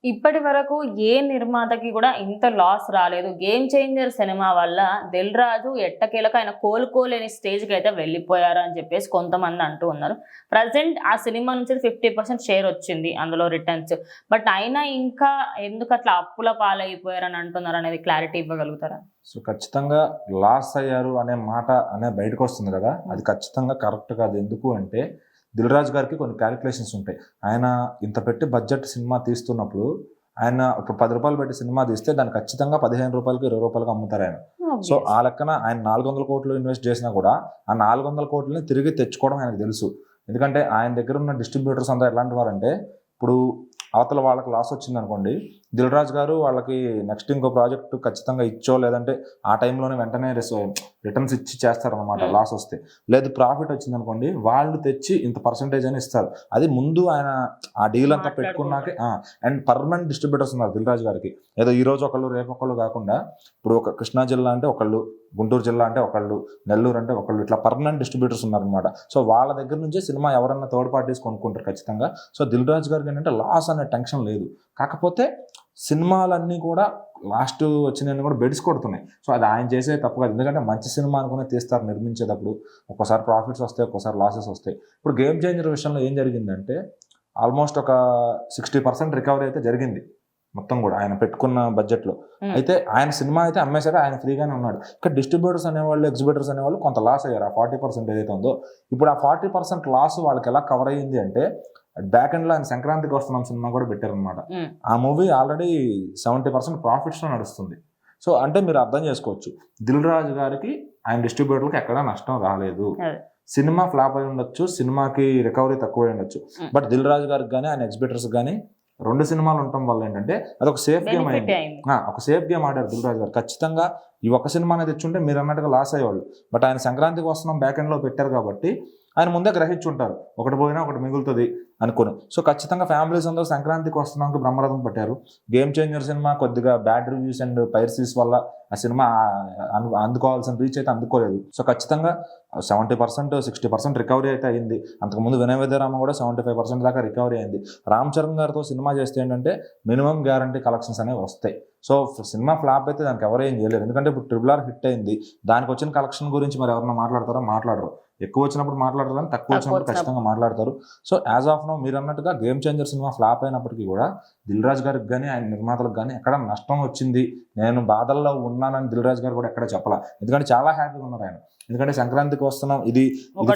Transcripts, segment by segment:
ఇప్పటి వరకు ఏ నిర్మాతకి కూడా ఇంత లాస్ రాలేదు. 'గేమ్ చేంజర్' సినిమా వల్ల 'దిల్ రాజు' ఎట్టకేలకు ఆయన కోలుకోలేని స్టేజ్‌కి అయితే వెళ్ళిపోయారు అని చెప్పేసి కొంతమంది అంటూ ఉన్నారు. ప్రెజెంట్ ఆ సినిమా నుంచి 50% షేర్ వచ్చింది అందులో రిటర్న్స్. బట్ అయినా ఇంకా ఎందుకు అట్లా అప్పుల పాలైపోయారని అంటున్నారు అనేది క్లారిటీ ఇవ్వగలుగుతారా? సో ఖచ్చితంగా లాస్ అయ్యారు అనే మాట బయటకు వస్తుంది కదా, అది ఖచ్చితంగా కరెక్ట్ కాదు. ఎందుకు అంటే దిల్ రాజు గారికి కొన్ని క్యాలిక్యులేషన్స్ ఉంటాయి. ఆయన ఇంత పెట్టి బడ్జెట్ సినిమా తీస్తున్నప్పుడు ఆయన ఒక 10 రూపాయలు పెట్టి సినిమా తీస్తే దాన్ని ఖచ్చితంగా 15 రూపాయలకి 20 రూపాయలకి అమ్ముతారు ఆయన. సో ఆ లెక్కన ఆయన 400 కోట్లు ఇన్వెస్ట్ చేసినా కూడా ఆ 400 కోట్లని తిరిగి తెచ్చుకోవడం ఆయనకు తెలుసు. ఎందుకంటే ఆయన దగ్గర ఉన్న డిస్ట్రిబ్యూటర్స్ అంతా ఎలాంటి వారంటే, ఇప్పుడు అవతల వాళ్ళకి లాస్ వచ్చింది అనుకోండి, దిల్ రాజు గారు వాళ్ళకి నెక్స్ట్ ఇంకో ప్రాజెక్టు ఖచ్చితంగా ఇచ్చో లేదంటే ఆ టైంలోనే వెంటనే రిటర్న్స్ ఇచ్చి చేస్తారనమాట లాస్ వస్తే. లేదు ప్రాఫిట్ వచ్చింది అనుకోండి, వాళ్ళు తెచ్చి ఇంత పర్సంటేజ్ అని ఇస్తారు. అది ముందు ఆయన ఆ డీల్ అంతా పెట్టుకున్నాకే. అండ్ పర్మనెంట్ డిస్ట్రిబ్యూటర్స్ ఉన్నారు దిల్ రాజు గారికి. ఏదో ఈ రోజు ఒకళ్ళు రేపు ఒకళ్ళు కాకుండా, ఇప్పుడు ఒక కృష్ణా జిల్లా అంటే ఒకళ్ళు, గుంటూరు జిల్లా అంటే ఒకళ్ళు, నెల్లూరు అంటే ఒకళ్ళు, ఇట్లా పర్మనెంట్ డిస్ట్రిబ్యూటర్స్ ఉన్నారనమాట. సో వాళ్ళ దగ్గర నుంచి సినిమా ఎవరన్నా థర్డ్ పార్టీస్ కొనుక్కుంటారు ఖచ్చితంగా. సో దిల్ రాజు గారికి ఏంటంటే లాస్ అనే టెన్షన్ లేదు. కాకపోతే సినిమాలన్నీ కూడా లాస్ట్ వచ్చినవన్నీ కూడా బెడ్స్ కొడుతున్నాయి. సో అది ఆయన చేసే తప్పు కాదు. ఎందుకంటే మంచి సినిమా అనుకునే తీస్తారు నిర్మించేటప్పుడు. ఒక్కోసారి ప్రాఫిట్స్ వస్తాయి, ఒక్కోసారి లాసెస్ వస్తాయి. ఇప్పుడు 'గేమ్ చేంజర్' విషయంలో ఏం జరిగిందంటే ఆల్మోస్ట్ ఒక 60% రికవరీ అయితే జరిగింది మొత్తం కూడా ఆయన పెట్టుకున్న బడ్జెట్లో. అయితే ఆయన సినిమా అయితే అమ్మేశారు, ఆయన ఫ్రీగానే ఉన్నాడు. ఇక్కడ డిస్ట్రిబ్యూటర్స్ అనేవాళ్ళు, ఎగ్జిబిటర్స్ అనేవాళ్ళు కొంత లాస్ అయ్యారు. ఆ 40% ఏదైతే ఉందో, ఇప్పుడు ఆ 40% లాస్ వాళ్ళకి ఎలా కవర్ అయ్యింది అంటే, బ్యాక్ ఎండ్ లో ఆయన సంక్రాంతికి వస్తున్నాం సినిమా కూడా పెట్టారనమాట. ఆ మూవీ ఆల్రెడీ 70% ప్రాఫిట్స్ లో నడుస్తుంది. సో అంటే మీరు అర్థం చేసుకోవచ్చు, దిల్ రాజు గారికి ఆయన డిస్ట్రిబ్యూటర్లకు ఎక్కడా నష్టం రాలేదు. సినిమా ఫ్లాప్ అయి ఉండొచ్చు, సినిమాకి రికవరీ తక్కువ ఉండొచ్చు, బట్ దిల్ రాజు గారికి కానీ ఆయన ఎగ్జిబిటర్స్ కానీ 2 సినిమాలు ఉండటం వల్ల ఏంటంటే అది ఒక సేఫ్ గేమ్ అయింది. ఒక సేఫ్ గేమ్ ఆడారు దిల్ రాజు గారు. ఖచ్చితంగా ఈ ఒక సినిమాని తెచ్చుంటే మీరు అన్నట్టుగా లాస్ అయ్యేవాళ్ళు. బట్ ఆయన సంక్రాంతికి వస్తున్నాం బ్యాక్ ఎండ్ లో పెట్టారు కాబట్టి ఆయన ముందే గ్రహించుంటారు, ఒకటి పోయినా ఒకటి మిగులుతుంది అనుకుని. సో ఖచ్చితంగా ఫ్యామిలీస్ అందరూ సంక్రాంతికి వస్తున్నాక బ్రహ్మరథం పట్టారు. 'గేమ్ చేంజర్' సినిమా కొద్దిగా బ్యాడ్ రివ్యూస్ అండ్ పైరసీస్ వల్ల ఆ సినిమా అందుకోవాల్సిన రీచ్ అయితే అందుకోలేదు. సో ఖచ్చితంగా 70% 60% రికవరీ అయితే అయింది. అంతకుముందు వినయ విద్యారామ కూడా 75% దాకా రికవరీ అయింది. రామ్ చరణ్ గారితో సినిమా చేస్తే ఏంటంటే మినిమం గ్యారంటీ కలెక్షన్స్ అనేవి వస్తాయి. సో సినిమా ఫ్లాప్ అయితే దానికి ఎవరేం చేయలేరు. ఎందుకంటే ఇప్పుడు RRR హిట్ అయింది, దానికి వచ్చిన కలెక్షన్ గురించి మరి ఎవరన్నా మాట్లాడతారో? మాట్లాడరు. ఎక్కువ వచ్చినప్పుడు మాట్లాడరు కానీ తక్కువ వచ్చినప్పుడు ఖచ్చితంగా మాట్లాడతారు. సో యాజ్ ఆఫ్ నో మీరు అన్నట్టుగా 'గేమ్ చేంజర్' సినిమా ఫ్లాప్ అయినప్పటికీ కూడా దిల్ రాజు గారికి కానీ ఆయన నిర్మాతలకు కానీ ఎక్కడ నష్టం వచ్చింది, నేను బాధల్లో ఉన్నానని దిల్ రాజు గారు కూడా ఎక్కడ చెప్పాల. ఎందుకంటే చాలా హ్యాపీగా ఉన్నారు ఆయన. ఎందుకంటే సంక్రాంతికి వస్తున్నాం, ఇది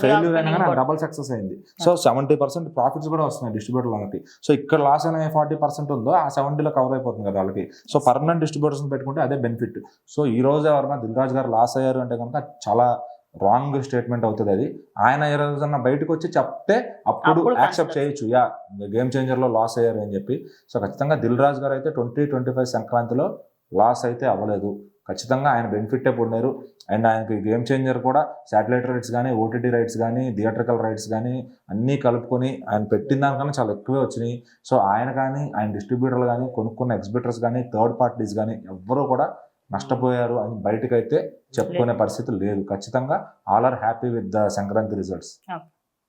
ఫెయిల్యూర్ అయినా కానీ డబల్ సక్సెస్ అయింది. సో 70% ప్రాఫిట్స్ కూడా వస్తున్నాయి డిస్ట్రిబ్యూటర్ వాళ్ళకి. సో ఇక్కడ లాస్ అనే 40% ఉందో ఆ 70లో కవర్ అయిపోతుంది కదా వాళ్ళకి. సో పర్మనెంట్ డిస్ట్రిబ్యూటర్స్ పెట్టుకుంటే అదే బెనిఫిట్. సో ఈ రోజు ఎవరైనా దిల్ రాజు గారు లాస్ అయ్యారు అంటే కనుక చాలా రాంగ్ స్టేట్మెంట్ అవుతుంది అది. ఆయన ఏ రోజన్నా బయటకు వచ్చి చెప్తే అప్పుడు యాక్సెప్ట్ చేయొచ్చు, 'గేమ్ చేంజర్'లో లాస్ అయ్యారు అని చెప్పి. సో ఖచ్చితంగా దిల్ రాజు గారు అయితే 2025 సంక్రాంతిలో లాస్ అయితే అవ్వలేదు. ఖచ్చితంగా ఆయన బెనిఫిటే పొందారు. అండ్ ఆయనకి 'గేమ్ చేంజర్' కూడా శాటిలైట్ రైట్స్ కానీ, ఓటీటీ రైట్స్ కానీ, థియేట్రికల్ రైట్స్ కానీ అన్నీ కలుపుకొని ఆయన పెట్టిన దానికన్నా చాలా ఎక్కువే వచ్చినాయి. సో ఆయన కానీ, ఆయన డిస్ట్రిబ్యూటర్లు కానీ, కొనుక్కున్న ఎగ్జిబిటర్స్ కానీ, థర్డ్ పార్టీస్ కానీ ఎవ్వరూ కూడా నష్టపోయారు అని బయటకైతే చెప్పుకునే పరిస్థితి లేదు. ఖచ్చితంగా all are happy with the Sankranti results.